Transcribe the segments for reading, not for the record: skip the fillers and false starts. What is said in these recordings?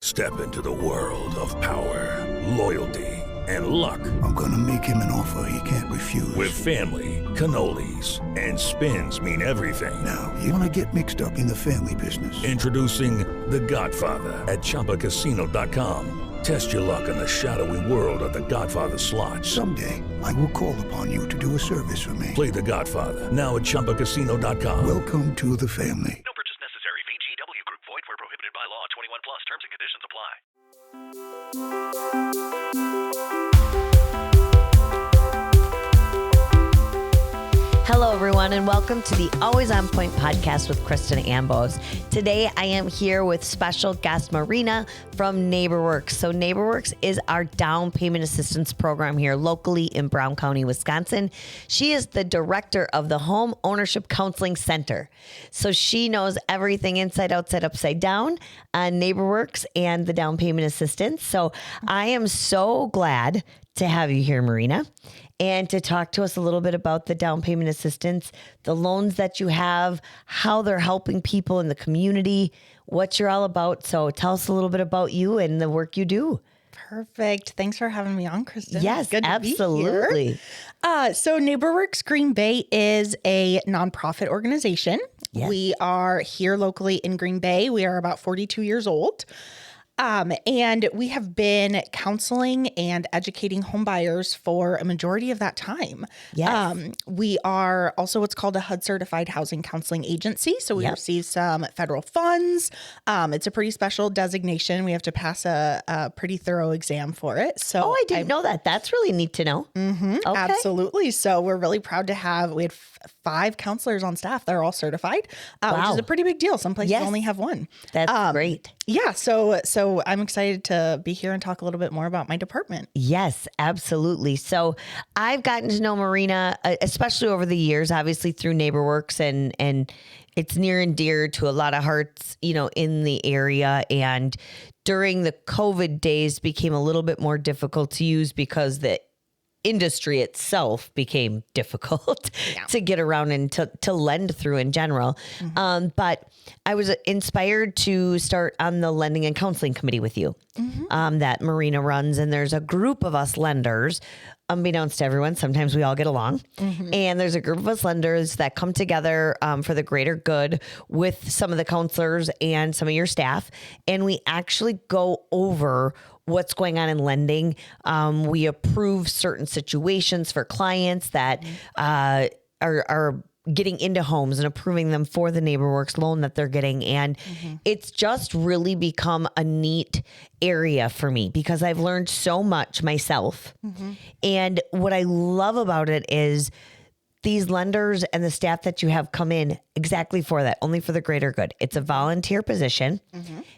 Step into the world of power, loyalty, and luck. I'm gonna make him an offer he can't refuse. With family, cannolis, and spins mean everything. Now, you wanna get mixed up in the family business. Introducing The Godfather at ChumbaCasino.com. Test your luck in the shadowy world of The Godfather slot. Someday, I will call upon you to do a service for me. Play The Godfather now at ChumbaCasino.com. Welcome to the family. No purchase necessary. VGW Group. Void where prohibited by law. 21 plus. Terms and conditions apply. Hello, everyone, and welcome to the Always On Point podcast with Kristen Ambos. Today, I am here with special guest Marina from Neighborworks. So Neighborworks is our down payment assistance program here locally in Brown County, Wisconsin. She is the director of the Homeownership Counseling Center. So she knows everything inside, outside, upside down on Neighborworks and the down payment assistance. So I am so glad to have you here, Marina, and to talk to us a little bit about the down payment assistance, the loans that you have, how they're helping people in the community, what you're all about. So tell us a little bit about you and the work you do. Perfect. Thanks for having me on, Kristen. Yes, Good to absolutely. Be here. So Neighborworks Green Bay is a nonprofit organization. Yes. We are here locally in Green Bay. We are about 42 years old. And we have been counseling and educating home buyers for a majority of that time. Yes. We are also what's called a HUD certified housing counseling agency. So we receive some federal funds. It's a pretty special designation. We have to pass a pretty thorough exam for it. So I didn't know that. That's really neat to know. Mm-hmm, Okay. Absolutely. So we're really proud to have, we had 5 counselors on staff that are all certified, which is a pretty big deal. Some places only have one. That's great. Yeah. So I'm excited to be here and talk a little bit more about my department. Yes, absolutely. So I've gotten to know Marina, especially over the years, obviously through Neighborworks, and it's near and dear to a lot of hearts, in the area. And during the COVID days became a little bit more difficult to use because the industry itself became difficult to get around and to lend through in general. Mm-hmm. But I was inspired to start on the lending and counseling committee with you that Marina runs. And there's a group of us lenders, unbeknownst to everyone, sometimes we all get along. Mm-hmm. And there's a group of us lenders that come together for the greater good with some of the counselors and some of your staff. And we actually go over what's going on in lending. We approve certain situations for clients that are getting into homes and approving them for the Neighborworks loan that they're getting. And it's just really become a neat area for me because I've learned so much myself. And what I love about it is these lenders and the staff that you have come in exactly for that, only for the greater good. It's a volunteer position.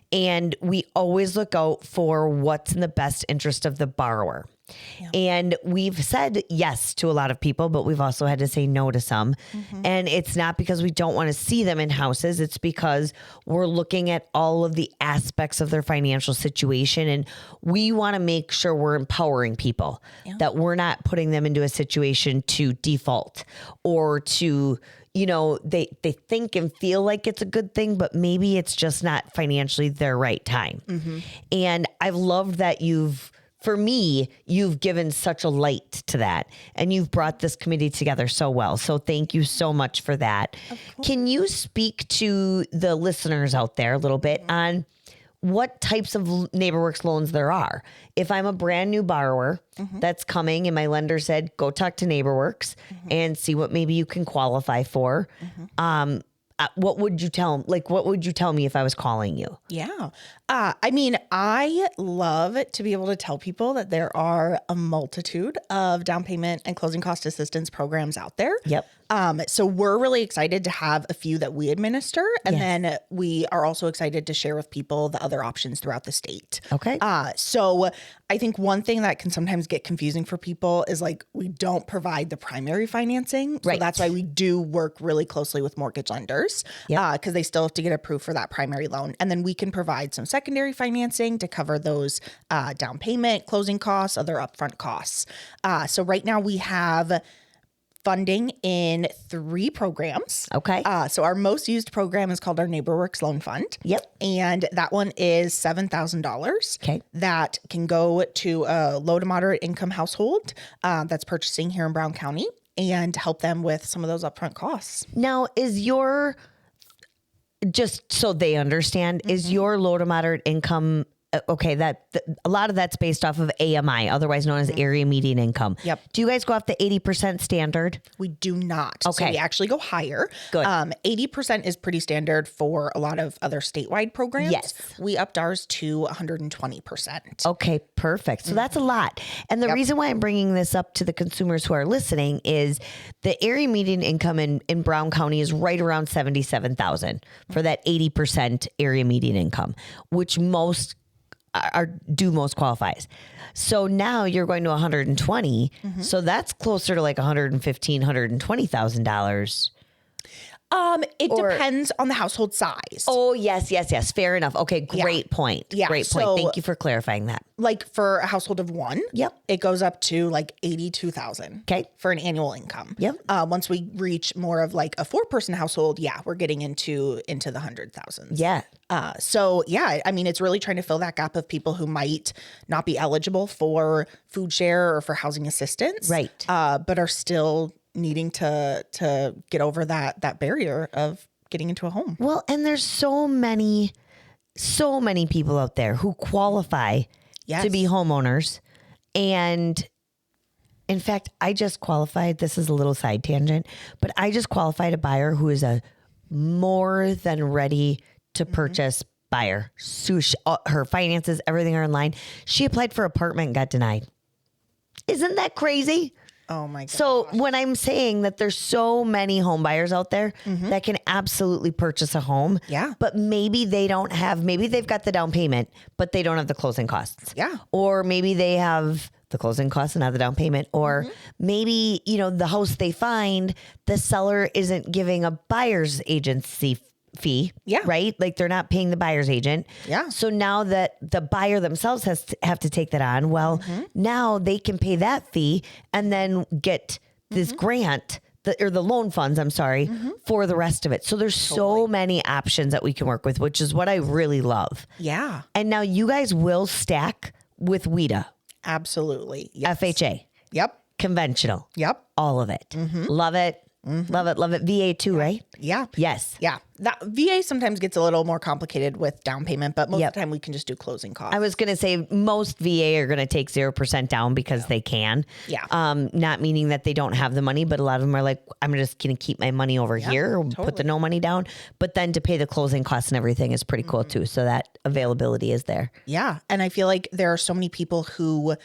And we always look out for what's in the best interest of the borrower. Yeah. And we've said yes to a lot of people, but we've also had to say no to some. And it's not because we don't want to see them in houses. It's because we're looking at all of the aspects of their financial situation. And we want to make sure we're empowering people, that we're not putting them into a situation to default or to, they think and feel like it's a good thing, but maybe it's just not financially their right time. And I've loved that you've given such a light to that, and you've brought this committee together so well. So thank you so much for that. Can you speak to the listeners out there a little bit on what types of Neighborworks loans there are? If I'm a brand new borrower that's coming and my lender said, go talk to Neighborworks and see what maybe you can qualify for. What would you tell them? What would you tell me if I was calling you? Yeah. I love to be able to tell people that there are a multitude of down payment and closing cost assistance programs out there. Yep. So we're really excited to have a few that we administer. And then we are also excited to share with people the other options throughout the state. Okay. So I think one thing that can sometimes get confusing for people is we don't provide the primary financing. So that's why we do work really closely with mortgage lenders because they still have to get approved for that primary loan. And then we can provide some secondary financing to cover those down payment, closing costs, other upfront costs. So right now we have funding in 3 programs. Okay. So our most used program is called our Neighborworks Loan Fund. Yep. And that one is $7,000. Okay. That can go to a low to moderate income household that's purchasing here in Brown County and help them with some of those upfront costs. Now, just so they understand, is your low to moderate income, a lot of that's based off of AMI, otherwise known as area median income. Yep. Do you guys go off the 80% standard? We do not. Okay. So we actually go higher. Good. 80% is pretty standard for a lot of other statewide programs. Yes. We upped ours to 120%. Okay, perfect. So that's a lot. And the reason why I'm bringing this up to the consumers who are listening is the area median income in Brown County is right around $77,000 for that 80% area median income, which most qualifies. So now you're going to 120. So that's closer to like $120,000. It depends on the household size. Oh, yes. Fair enough. Okay, great point. Yeah, Great point. so- Thank you for clarifying that. Like for a household of 1, Yep. it goes up to like 82,000. Okay. For an annual income. Yep. Once we reach more of like a 4-person household, we're getting into the 100,000s. Yeah. So I mean, it's really trying to fill that gap of people who might not be eligible for food share or for housing assistance, Right. But are still needing to get over that barrier of getting into a home. Well, and there's so many people out there who qualify to be homeowners. And in fact, I just qualified, this is a little side tangent, but I just qualified a buyer who is a more than ready to purchase buyer. So her finances, everything are in line. She applied for apartment and got denied. Isn't that crazy? Oh my God. So when I'm saying that there's so many home buyers out there that can absolutely purchase a home, but maybe they've got the down payment, but they don't have the closing costs. Yeah. Or maybe they have the closing costs and not the down payment. Or maybe, the house they find, the seller isn't giving a buyer's agency fee. Yeah. Right? Like they're not paying the buyer's agent. Yeah. So now that the buyer themselves have to take that on, well, now they can pay that fee and then get this grant, the loan funds, for the rest of it. So there's so many options that we can work with, which is what I really love. Yeah. And now you guys will stack with WIDA, Absolutely. Yes. FHA, Yep. conventional, Yep. all of it. Love it. Love it. Love it. VA too, right? Yeah. Yes. Yeah. That VA sometimes gets a little more complicated with down payment, but most of the time we can just do closing costs. I was going to say most VA are going to take 0% down because they can. Yeah. Not meaning that they don't have the money, but a lot of them are like, I'm just going to keep my money over here, or put the no money down. But then to pay the closing costs and everything is pretty cool too. So that availability is there. Yeah. And I feel like there are so many people who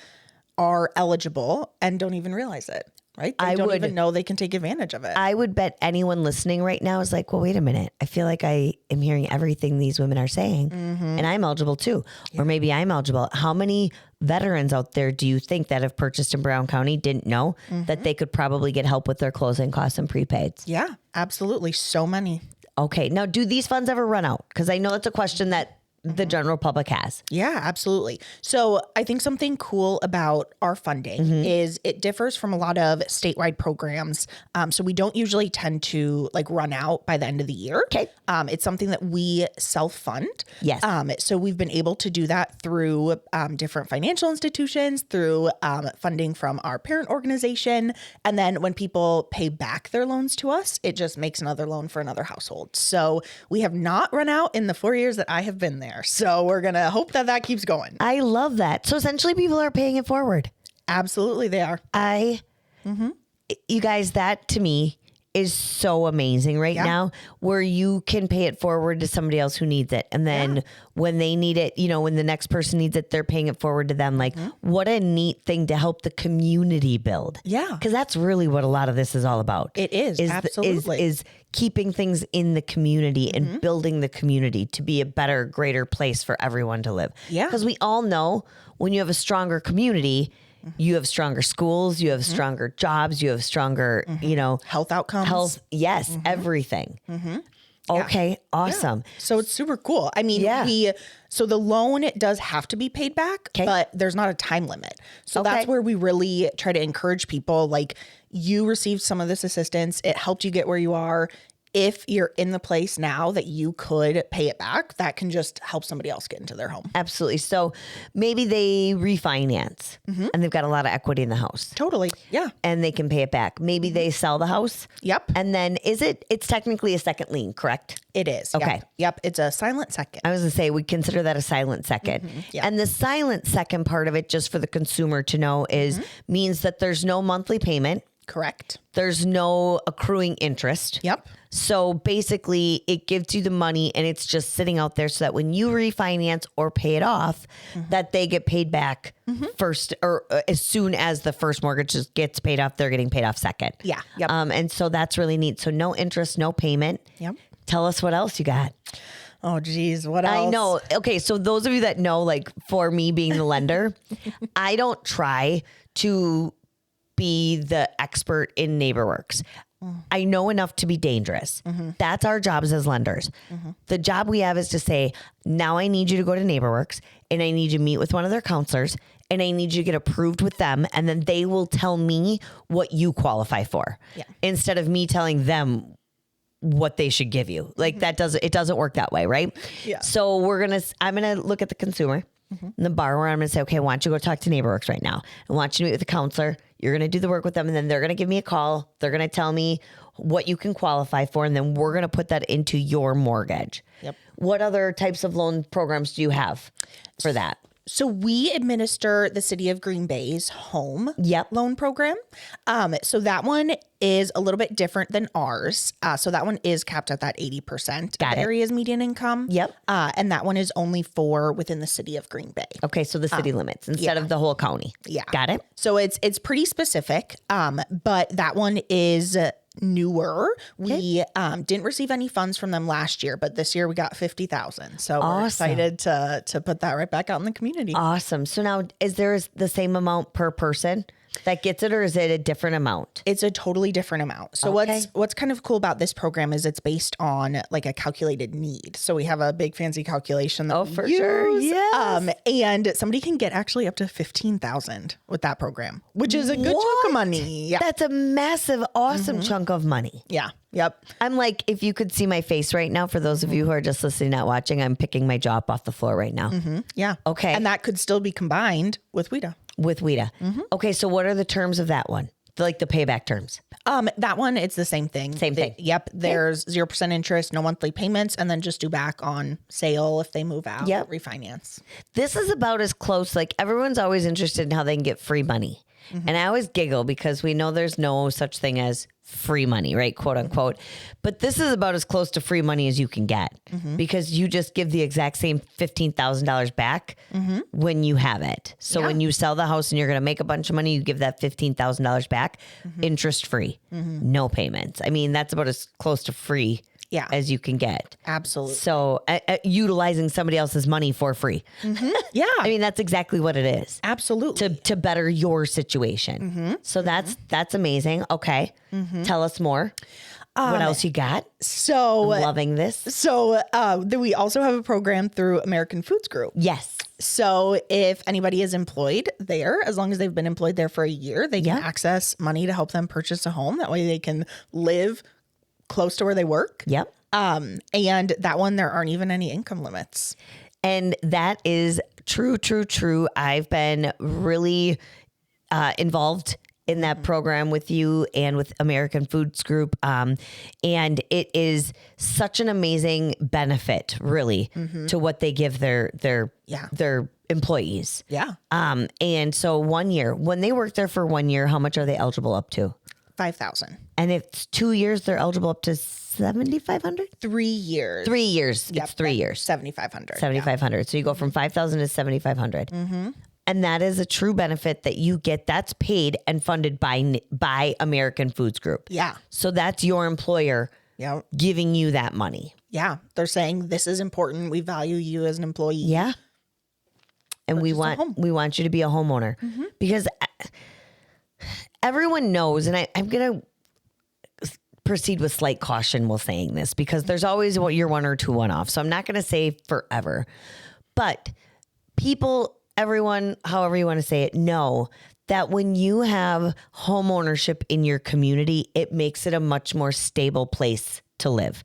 are eligible and don't even realize it. Right? They don't even know they can take advantage of it. I would bet anyone listening right now is like, well, wait a minute. I feel like I am hearing everything these women are saying and I'm eligible too. Or maybe I'm eligible. How many veterans out there do you think that have purchased in Brown County didn't know that they could probably get help with their closing costs and prepaids? Yeah, absolutely. So many. Okay. Now, do these funds ever run out? Because I know that's a question that the general public has. Yeah, absolutely. So I think something cool about our funding is it differs from a lot of statewide programs. So we don't usually tend to like run out by the end of the year. Okay. It's something that we self-fund. Yes. So we've been able to do that through different financial institutions, through funding from our parent organization. And then when people pay back their loans to us, it just makes another loan for another household. So we have not run out in the 4 years that I have been there. So we're going to hope that keeps going. I love that. So essentially people are paying it forward. Absolutely, they are. You guys, that to me is so amazing right now, where you can pay it forward to somebody else who needs it. And then when they need it, when the next person needs it, they're paying it forward to them. Like what a neat thing to help the community build. Yeah. Because that's really what a lot of this is all about. It is, absolutely. Is keeping things in the community and building the community to be a better, greater place for everyone to live. Yeah. Because we all know when you have a stronger community, you have stronger schools, you have stronger jobs, you have stronger, health outcomes. Everything. Okay, awesome. Yeah. So it's super cool. I mean, so the loan does have to be paid back, but there's not a time limit. So that's where we really try to encourage people. Like, you received some of this assistance. It helped you get where you are. If you're in the place now that you could pay it back, that can just help somebody else get into their home. Absolutely. So maybe they refinance and they've got a lot of equity in the house. Totally. Yeah. And they can pay it back. Maybe they sell the house. Yep. And then it's technically a second lien, correct? It is. Okay. Yep. It's a silent second. I was going to say, we consider that a silent second. Yeah. And the silent second part of it, just for the consumer to know, is means that there's no monthly payment. Correct. There's no accruing interest. Yep. So basically, it gives you the money and it's just sitting out there so that when you refinance or pay it off, that they get paid back first, or as soon as the first mortgage gets paid off, they're getting paid off second. Yeah. Yep. And so that's really neat. So no interest, no payment. Yep. Tell us what else you got. Oh, geez. What else? I know. Okay. So those of you that know, like for me being the lender, I don't try to be the expert in Neighborworks. I know enough to be dangerous. That's our jobs as lenders. The job we have is to say, now I need you to go to Neighborworks and I need you to meet with one of their counselors and I need you to get approved with them. And then they will tell me what you qualify for instead of me telling them what they should give you. Like it doesn't work that way. Right. Yeah. So I'm going to look at the consumer and the borrower. I'm going to say, okay, why don't you go talk to Neighborworks right now? I want you to meet with the counselor. You're going to do the work with them and then they're going to give me a call. They're going to tell me what you can qualify for. And then we're going to put that into your mortgage. Yep. What other types of loan programs do you have for that? So we administer the City of Green Bay's home loan program. So that one is a little bit different than ours. So that one is capped at that 80% of the area's median income. Yep. And that one is only for within the City of Green Bay. Okay, so the city limits instead of the whole county. Yeah. Got it? So it's pretty specific, but that one is newer. We didn't receive any funds from them last year, but this year we got $50,000. So we're excited to put that right back out in the community. Awesome. So now, is there the same amount per person that gets it, or is it a different amount? It's a totally different amount. So what's kind of cool about this program is it's based on like a calculated need. So we have a big fancy calculation that we use. Sure. Yes. And somebody can get actually up to $15,000 with that program, which is a good chunk of money. Yeah. That's a massive, awesome chunk of money. Yeah. Yep. I'm like, if you could see my face right now, for those of you who are just listening, not watching, I'm picking my jaw up off the floor right now. Yeah. Okay. And that could still be combined with WIDA. With WIDA. Okay, so what are the terms of that one? Like the payback terms? That one, it's the same thing. Same thing. Yep. There's 0% interest, no monthly payments, and then just due back on sale if they move out, refinance. This is about as close. Like everyone's always interested in how they can get free money. And I always giggle because we know there's no such thing as free money, right? Quote unquote. But this is about as close to free money as you can get because you just give the exact same $15,000 back when you have it. So when you sell the house and you're going to make a bunch of money, you give that $15,000 back interest free, no payments. I mean, that's about as close to free as you can get. Absolutely. So utilizing somebody else's money for free. Yeah. I mean, that's exactly what it is. Absolutely. To better your situation. So that's amazing. Okay. Tell us more. What else you got? So I'm loving this. So we also have a program through American Foods Group. Yes. So if anybody is employed there, as long as they've been employed there for a year, they can access money to help them purchase a home. That way they can live close to where they work. Yep. And that one, there aren't even any income limits. And that is true. I've been really involved in that program with you and with American Foods Group. And it is such an amazing benefit, really, to what they give their employees. Yeah. And so 1 year, when they work there for 1 year, how much are they eligible up to? $5,000. And if it's 2 years, they're eligible up to $7,500? 3 years. 3 years. Yep, It's 3 years. $7,500. $7,500. So you go from $5,000 to $7,500. And that is a true benefit that you get. That's paid and funded by American Foods Group. Yeah. So that's your employer giving you that money. Yeah. They're saying this is important. We value you as an employee. Yeah. And we want you to be a homeowner because everyone knows, and I'm going to proceed with slight caution while saying this because there's always your one or two one-off. So I'm not going to say forever, but people, everyone, however you want to say it, know that when you have home ownership in your community, it makes it a much more stable place to live,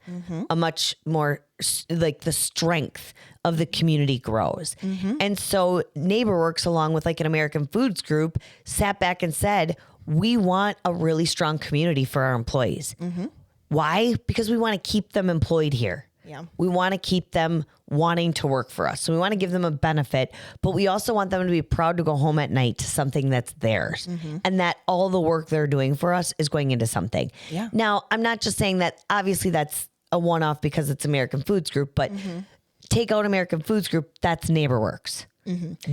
a much more like the strength of the community grows. And so Neighborworks, along with like an American Foods Group, sat back and said, we want a really strong community for our employees. Why? Because we want to keep them employed here. Yeah. We want to keep them wanting to work for us. So we want to give them a benefit, but we also want them to be proud to go home at night to something that's theirs and that all the work they're doing for us is going into something. Yeah. Now, I'm not just saying that obviously that's a one-off because it's American Foods Group, but take out American Foods Group, that's Neighborworks.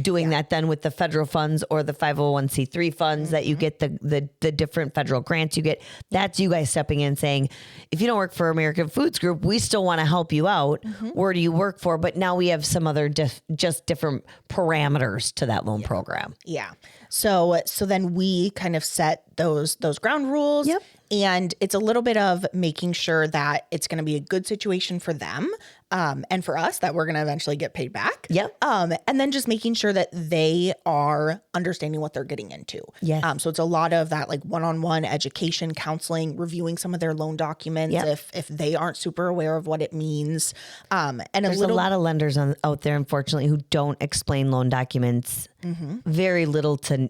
Doing that then with the federal funds or the 501c3 funds that you get, the different federal grants you get, that's you guys stepping in saying, if you don't work for American Foods Group, we still want to help you out. Where do you work for? But now we have some other just different parameters to that loan program. Yeah. So then we kind of set those ground rules. Yep. And it's a little bit of making sure that it's going to be a good situation for them. And for us, that we're going to eventually get paid back. Yep. And then just making sure that they are understanding what they're getting into. Yes. So it's a lot of that like one-on-one education, counseling, reviewing some of their loan documents if they aren't super aware of what it means. And there's a lot of lenders out there, unfortunately, who don't explain loan documents very little to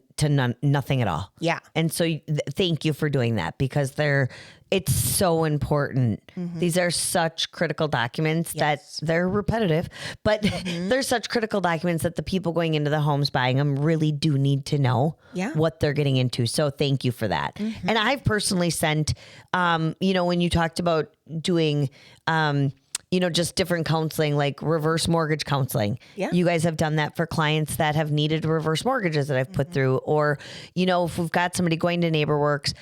nothing at all. Yeah. And so thank you for doing that because it's so important. These are such critical documents that they're repetitive, but they're such critical documents that the people going into the homes buying them really do need to know what they're getting into. So thank you for that. And I've personally sent, when you talked about doing, just different counseling, like reverse mortgage counseling. Yeah. You guys have done that for clients that have needed reverse mortgages that I've put through, or, if we've got somebody going to Neighborworks,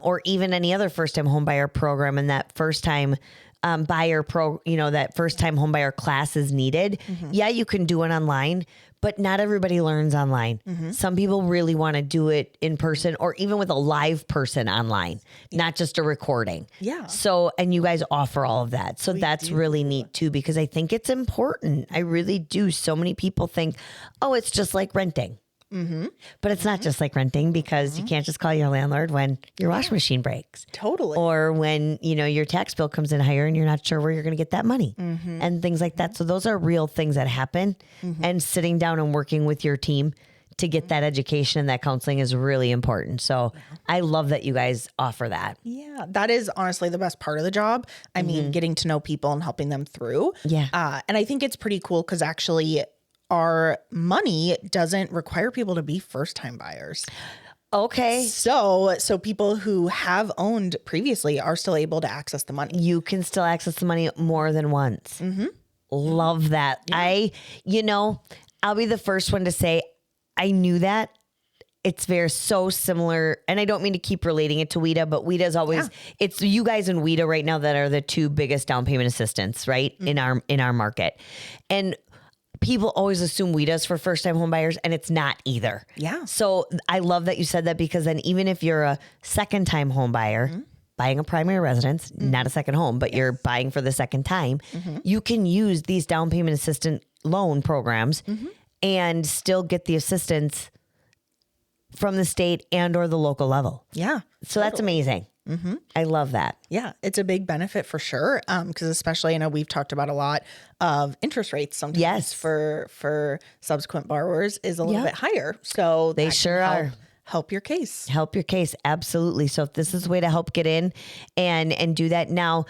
or even any other first time home buyer program and that first time that first time home buyer class is needed. Yeah, you can do it online, but not everybody learns online. Some people really want to do it in person or even with a live person online, not just a recording. Yeah. So, and you guys offer all of that. So that's really neat too, because I think it's important. I really do. So many people think, oh, it's just like renting. But it's not just like renting because you can't just call your landlord when your washing machine breaks. Totally. Or when, your tax bill comes in higher and you're not sure where you're going to get that money and things like that. So those are real things that happen, and sitting down and working with your team to get that education and that counseling is really important. So I love that you guys offer that. Yeah, that is honestly the best part of the job. I mean, getting to know people and helping them through. Yeah. And I think it's pretty cool because actually our money doesn't require people to be first-time buyers. Okay. So people who have owned previously are still able to access the money. You can still access the money more than once. Love that. Yeah. I'll be the first one to say I knew that. It's so similar. And I don't mean to keep relating it to WIDA, but WIDA's always, it's you guys and WIDA right now that are the two biggest down payment assistants, right? In our market. And people always assume WIDA's for first-time home buyers, and it's not either. Yeah. So I love that you said that because then even if you're a second-time home buyer, buying a primary residence, not a second home, but you're buying for the second time, you can use these down payment assistant loan programs and still get the assistance from the state and or the local level. Yeah. So that's amazing. I love that. Yeah, it's a big benefit for sure. Because especially, we've talked about a lot of interest rates sometimes for subsequent borrowers is a little bit higher. So they sure are. Help your case. Help your case. Absolutely. So if this is a way to help get in and do that. Now,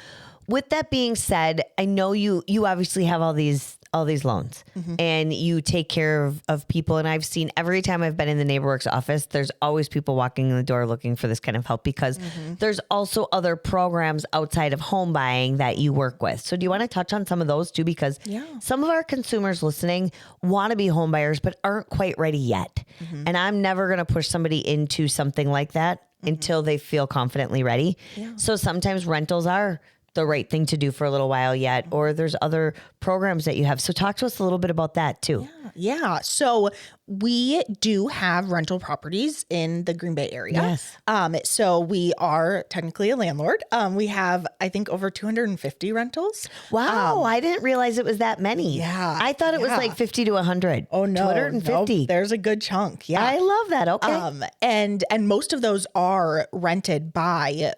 with that being said, I know you obviously have all these loans and you take care of people. And I've seen every time I've been in the Neighborworks office, there's always people walking in the door looking for this kind of help because there's also other programs outside of home buying that you work with. So do you want to touch on some of those too? Because some of our consumers listening want to be home buyers, but aren't quite ready yet. And I'm never going to push somebody into something like that until they feel confidently ready. So sometimes rentals are the right thing to do for a little while yet, or there's other programs that you have. So talk to us a little bit about that too. Yeah. So we do have rental properties in the Green Bay area. Yes. So we are technically a landlord. We have, I think, over 250 rentals. Wow. I didn't realize it was that many. Yeah. I thought it was like 50 to 100. Oh, no. 250. Nope, there's a good chunk. Yeah. I love that. Okay. And most of those are rented by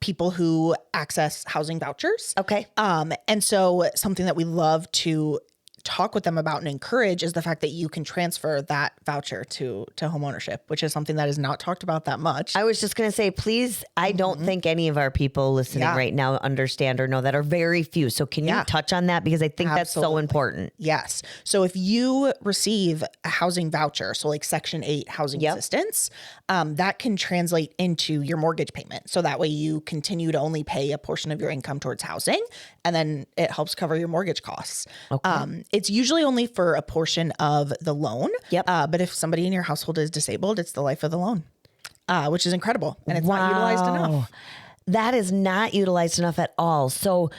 people who access housing vouchers. Okay. And so something that we love to talk with them about and encourage is the fact that you can transfer that voucher to homeownership, which is something that is not talked about that much. I was just going to say, please, I don't think any of our people listening right now understand or know that, are very few. So can you touch on that? Because I think that's so important. Yes. So if you receive a housing voucher, so like Section 8 housing assistance, that can translate into your mortgage payment. So that way you continue to only pay a portion of your income towards housing, and then it helps cover your mortgage costs. Okay. It's usually only for a portion of the loan. Yep. But if somebody in your household is disabled, it's the life of the loan, which is incredible. And it's not utilized enough. That is not utilized enough at all. So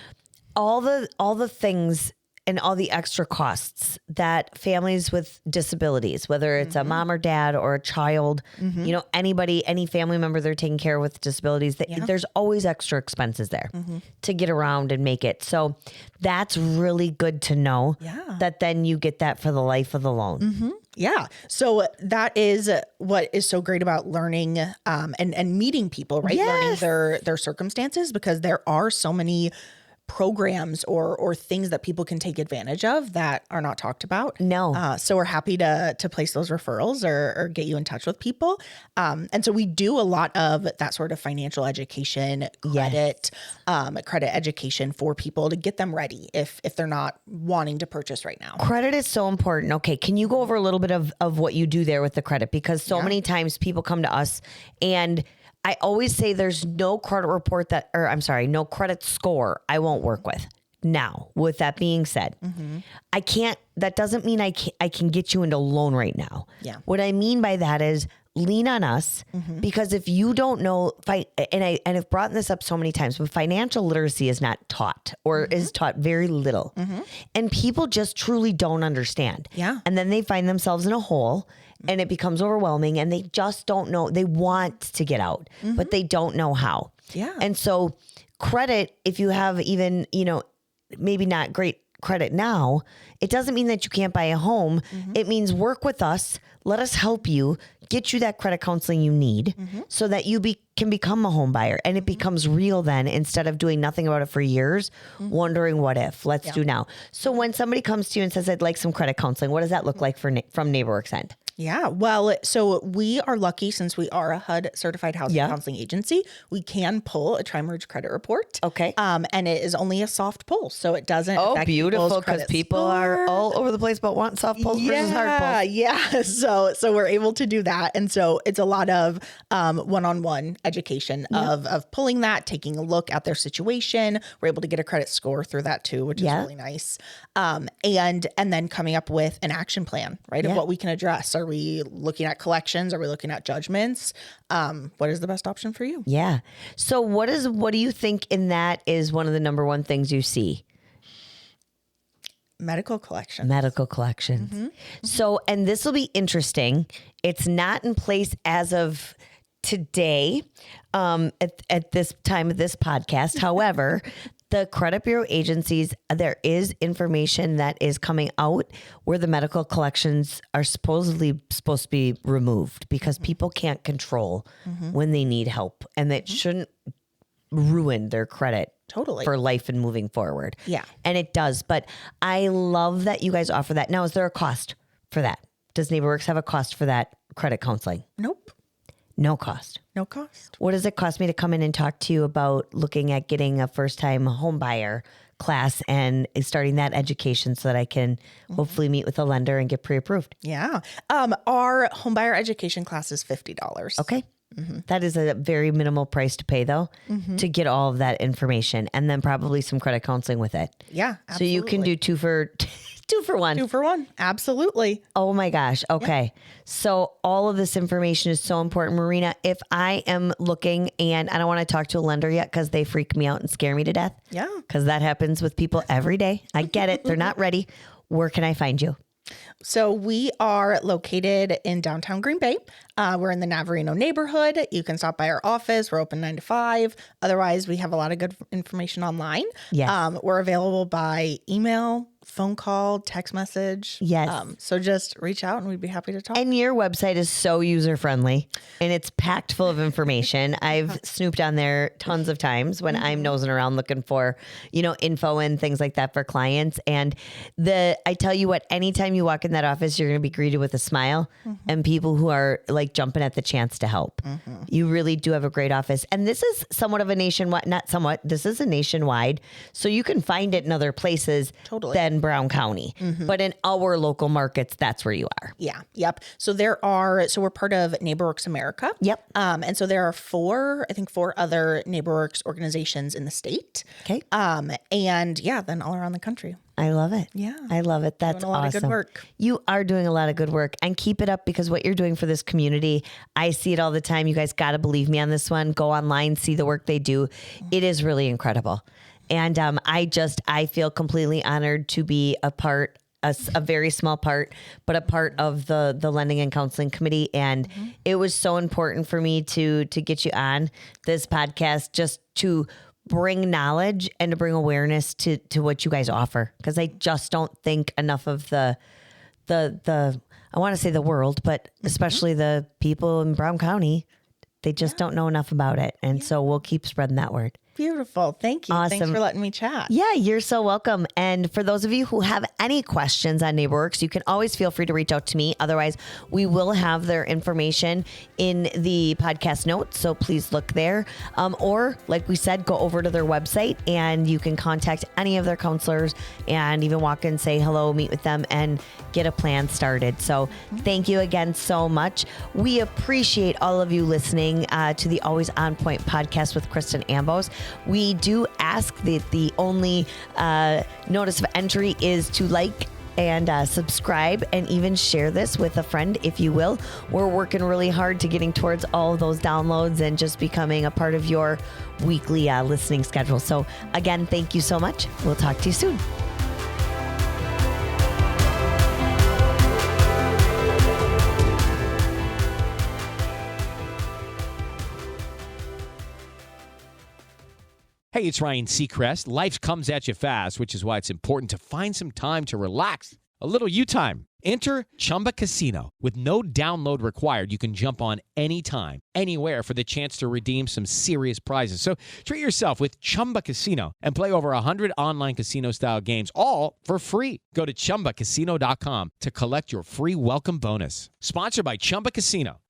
all the things and all the extra costs that families with disabilities, whether it's a mom or dad or a child, you know, anybody, any family member they're taking care of with disabilities, there's always extra expenses there to get around and make it. So that's really good to know that then you get that for the life of the loan. Yeah. So that is what is so great about learning and meeting people, right? Yes. Learning their circumstances, because there are so many programs or things that people can take advantage of that are not talked about. No. So we're happy to place those referrals or get you in touch with people. And so we do a lot of that sort of financial education, credit education for people to get them ready if they're not wanting to purchase right now. Credit is so important. Okay. Can you go over a little bit of what you do there with the credit? Because so many times people come to us, and I always say there's no credit report no credit score I won't work with. Now, with that being said, that doesn't mean I can get you into a loan right now. Yeah. What I mean by that is lean on us, because if you don't know, and I've brought this up so many times, but financial literacy is not taught or is taught very little. And people just truly don't understand. Yeah. And then they find themselves in a hole, and it becomes overwhelming, and they just don't know. They want to get out, but they don't know how. Yeah. And so credit, if you have even, maybe not great credit now, it doesn't mean that you can't buy a home. It means work with us. Let us help you get you that credit counseling you need so that you can become a home buyer, and it becomes real then, instead of doing nothing about it for years, wondering what if. Let's do now. So when somebody comes to you and says, I'd like some credit counseling, what does that look like from Neighborworks end? Yeah. Well, so we are lucky, since we are a HUD certified housing counseling agency, we can pull a tri-merge credit report. Okay. And it is only a soft pull, so it doesn't affect beautiful, because people are all over the place but want soft pulls versus hard pulls. Yeah. So we're able to do that. And so it's a lot of one-on-one education of pulling that, taking a look at their situation. We're able to get a credit score through that too, which is really nice. And then coming up with an action plan, right, of what we can address. Are we looking at collections? Are we looking at judgments? What is the best option for you? Yeah. So what do you think in that is one of the number one things you see? Medical collections. So, and this will be interesting. It's not in place as of today, at this time of this podcast. However, the credit bureau agencies, there is information that is coming out where the medical collections are supposed to be removed, because people can't control when they need help, and that shouldn't ruin their credit for life and moving forward. Yeah. And it does. But I love that you guys offer that. Now, is there a cost for that? Does Neighborworks have a cost for that credit counseling? Nope. No cost. No cost. What does it cost me to come in and talk to you about looking at getting a first-time home buyer class and starting that education so that I can hopefully meet with a lender and get pre-approved? Yeah. Our home buyer education class is $50. Okay. That is a very minimal price to pay, though, to get all of that information, and then probably some credit counseling with it. Yeah, absolutely. So you can do two 2 for 1. 2 for 1. Absolutely. Oh my gosh. Okay. So all of this information is so important, Marina. If I am looking and I don't want to talk to a lender yet because they freak me out and scare me to death. Yeah. Because that happens with people every day. I get it. They're not ready. Where can I find you? So we are located in downtown Green Bay. We're in the Navarino neighborhood. You can stop by our office. We're open 9 to 5. Otherwise, we have a lot of good information online. Yes. We're available by email, phone call, text message. Yes. So just reach out and we'd be happy to talk. And your website is so user-friendly and it's packed full of information. I've snooped on there tons of times when I'm nosing around looking for, info and things like that for clients. And I tell you what, anytime you walk in that office, you're going to be greeted with a smile and people who are like jumping at the chance to help. You really do have a great office. And this is somewhat of a nationwide, not somewhat, this is a nationwide. So you can find it in other places than Brown County. But in our local markets, that's where you are. Yeah. Yep. So we're part of Neighborworks America. Yep. And so there are 4 other Neighborworks organizations in the state. Okay. And yeah, then all around the country. I love it. Yeah. I love it. That's Doing a lot awesome. of good work. You are doing a lot of good work and keep it up because what you're doing for this community, I see it all the time. You guys got to believe me on this one. Go online, see the work they do. It is really incredible. And I feel completely honored to be a part, a very small part, but a part of the lending and counseling committee. And it was so important for me to get you on this podcast just to bring knowledge and to bring awareness to what you guys offer. Because I just don't think enough of the I want to say the world, but especially the people in Brown County, they just don't know enough about it. And so we'll keep spreading that word. Beautiful. Thank you. Awesome. Thanks for letting me chat. Yeah, you're so welcome. And for those of you who have any questions on Neighborworks, you can always feel free to reach out to me. Otherwise, we will have their information in the podcast notes. So please look there. Or like we said, go over to their website and you can contact any of their counselors and even walk in, say hello, meet with them and get a plan started. So thank you again so much. We appreciate all of you listening to the Always On Point podcast with Kristen Ambos. We do ask that the only notice of entry is to like and subscribe and even share this with a friend, if you will. We're working really hard to getting towards all of those downloads and just becoming a part of your weekly listening schedule. So again, thank you so much. We'll talk to you soon. Hey, it's Ryan Seacrest. Life comes at you fast, which is why it's important to find some time to relax. A little you time. Enter Chumba Casino. With no download required, you can jump on anytime, anywhere for the chance to redeem some serious prizes. So treat yourself with Chumba Casino and play over 100 online casino-style games, all for free. Go to ChumbaCasino.com to collect your free welcome bonus. Sponsored by Chumba Casino.